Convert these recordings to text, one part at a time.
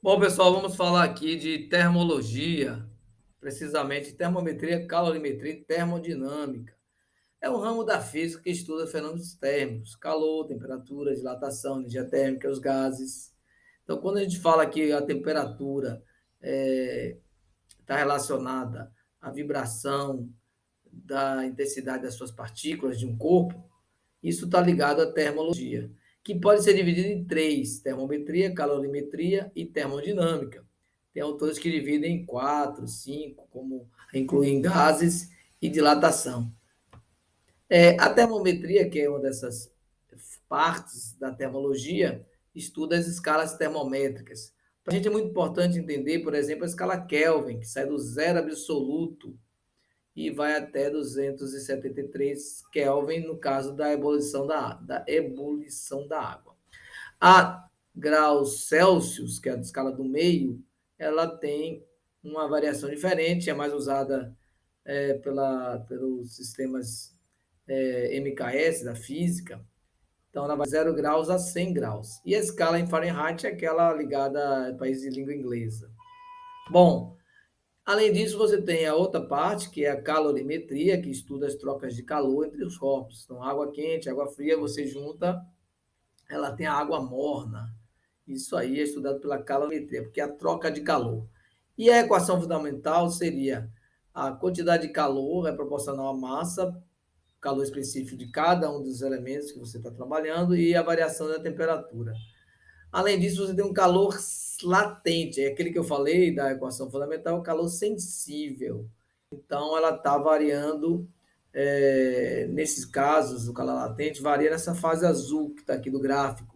Bom, pessoal, vamos falar aqui de termologia, precisamente termometria, calorimetria e termodinâmica. É um ramo da física que estuda fenômenos térmicos, calor, temperatura, dilatação, energia térmica, os gases. Então, quando a gente fala que a temperatura está relacionada à vibração da intensidade das suas partículas de um corpo, isso está ligado à termologia, que pode ser dividida em três: termometria, calorimetria e termodinâmica. Tem autores que dividem em quatro, cinco, como incluem gases e dilatação. A termometria, que é uma dessas partes da termologia, estuda as escalas termométricas. Para a gente é muito importante entender, por exemplo, a escala Kelvin, que sai do zero absoluto e vai até 273 Kelvin, no caso da ebulição da água. A graus Celsius, que é a escala do meio, ela tem uma variação diferente, é mais usada pelos sistemas MKS da física. Então, ela vai de 0 graus a 100 graus. E a escala em Fahrenheit é aquela ligada a países de língua inglesa. Bom, além disso, você tem a outra parte, que é a calorimetria, que estuda as trocas de calor entre os corpos. Então, água quente, água fria, você junta, ela tem a água morna. Isso aí é estudado pela calorimetria, porque é a troca de calor. E a equação fundamental seria a quantidade de calor é proporcional à massa, calor específico de cada um dos elementos que você está trabalhando e a variação da temperatura. Além disso, você tem um calor latente, é aquele que eu falei da equação fundamental, o calor sensível. Então, ela está variando, nesses casos, o calor latente varia nessa fase azul que está aqui do gráfico.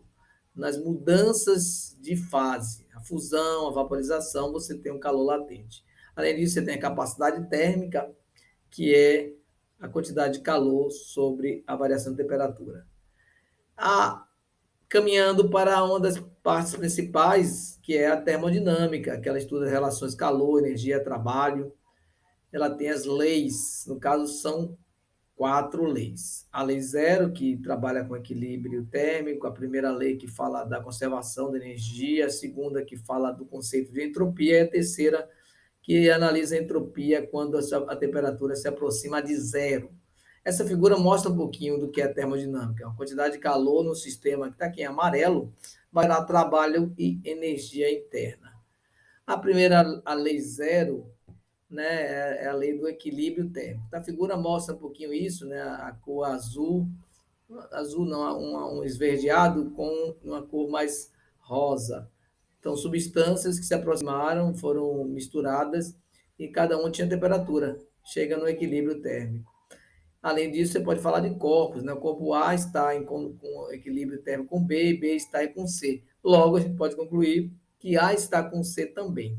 Nas mudanças de fase, a fusão, a vaporização, você tem um calor latente. Além disso, você tem a capacidade térmica, que é a quantidade de calor sobre a variação de temperatura. Caminhando para uma das partes principais, que é a termodinâmica, que ela estuda as relações calor, energia, trabalho. Ela tem as leis, no caso são quatro leis. A lei zero, que trabalha com equilíbrio térmico, a primeira lei que fala da conservação da energia, a segunda que fala do conceito de entropia, e a terceira que analisa a entropia quando a temperatura se aproxima de zero. Essa figura mostra um pouquinho do que é termodinâmica. A quantidade de calor no sistema, que está aqui em amarelo, vai dar trabalho e energia interna. A primeira, a lei zero, né, é a lei do equilíbrio térmico. A figura mostra um pouquinho isso, né, a cor azul, azul não, um esverdeado com uma cor mais rosa. Então, substâncias que se aproximaram, foram misturadas e cada uma tinha temperatura, chega no equilíbrio térmico. Além disso, você pode falar de corpos, né? O corpo A está com equilíbrio térmico com B, e B está com C. Logo, a gente pode concluir que A está com C também.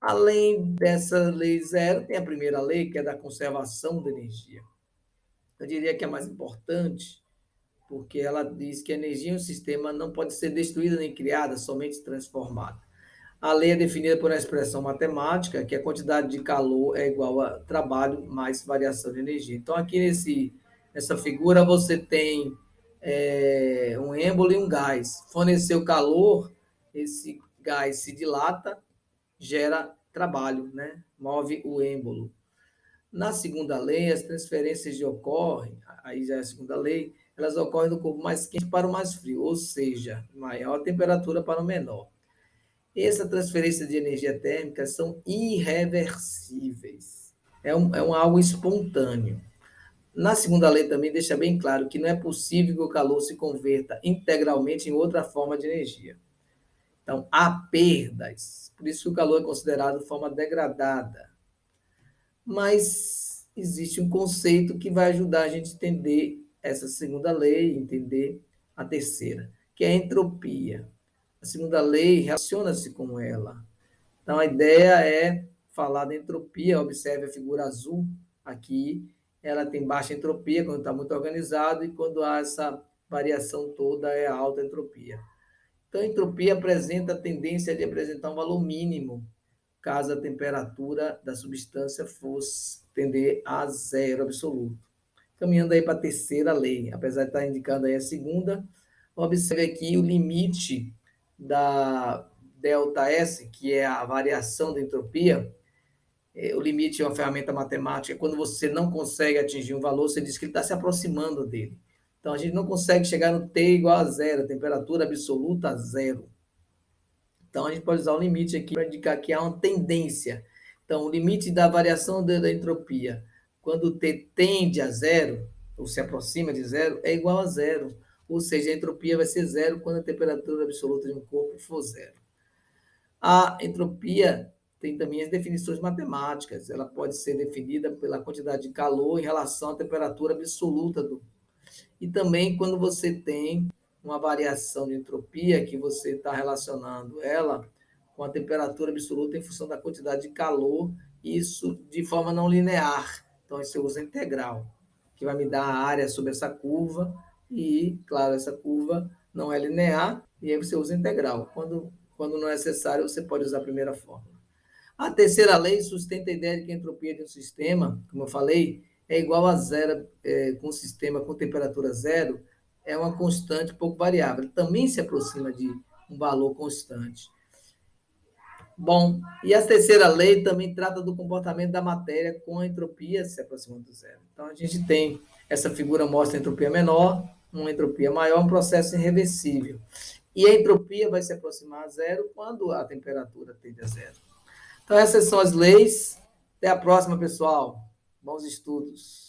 Além dessa lei zero, tem a primeira lei, que é da conservação da energia. Eu diria que é a mais importante, porque ela diz que a energia em um sistema não pode ser destruída nem criada, somente transformada. A lei é definida por uma expressão matemática, que a quantidade de calor é igual a trabalho mais variação de energia. Então, aqui nessa figura, você tem um êmbolo e um gás. Forneceu calor, esse gás se dilata, gera trabalho, né? Move o êmbolo. Na segunda lei, as transferências de ocorrem, aí já é a segunda lei, elas ocorrem do corpo mais quente para o mais frio, ou seja, maior temperatura para o menor. Essa transferência de energia térmica são irreversíveis. É algo espontâneo. Na segunda lei também deixa bem claro que não é possível que o calor se converta integralmente em outra forma de energia. Então, há perdas. Por isso que o calor é considerado forma degradada. Mas existe um conceito que vai ajudar a gente a entender essa segunda lei, entender a terceira, que é a entropia. A segunda lei relaciona-se com ela. Então, a ideia é falar da entropia. Observe a figura azul aqui. Ela tem baixa entropia quando está muito organizado e quando há essa variação toda é alta entropia. Então, a entropia apresenta a tendência de apresentar um valor mínimo, caso a temperatura da substância fosse tender a zero absoluto. Caminhando aí para a terceira lei, apesar de estar indicando aí a segunda, observe aqui o limite ΔS, que é a variação da entropia, o limite é uma ferramenta matemática. Quando você não consegue atingir um valor, você diz que ele está se aproximando dele. Então, a gente não consegue chegar no T igual a zero, a temperatura absoluta a zero. Então, a gente pode usar o limite aqui para indicar que há uma tendência. Então, o limite da variação da entropia, quando o T tende a zero, ou se aproxima de zero, é igual a zero. Ou seja, a entropia vai ser zero quando a temperatura absoluta de um corpo for zero. A entropia tem também as definições matemáticas. Ela pode ser definida pela quantidade de calor em relação à temperatura absoluta do. E também quando você tem uma variação de entropia, que você está relacionando ela com a temperatura absoluta em função da quantidade de calor, isso de forma não linear. Então, você usa integral, que vai me dar a área sobre essa curva, e, claro, essa curva não é linear, e aí você usa integral. Quando não é necessário, você pode usar a primeira fórmula. A terceira lei sustenta a ideia de que a entropia de um sistema, como eu falei, é igual a zero, com um sistema com temperatura zero, é uma constante pouco variável. Ele também se aproxima de um valor constante. Bom, e a terceira lei também trata do comportamento da matéria com a entropia se aproximando do zero. Então, a gente tem, essa figura mostra a entropia menor, uma entropia maior, um processo irreversível. E a entropia vai se aproximar a zero quando a temperatura tende a zero. Então, essas são as leis. Até a próxima, pessoal. Bons estudos.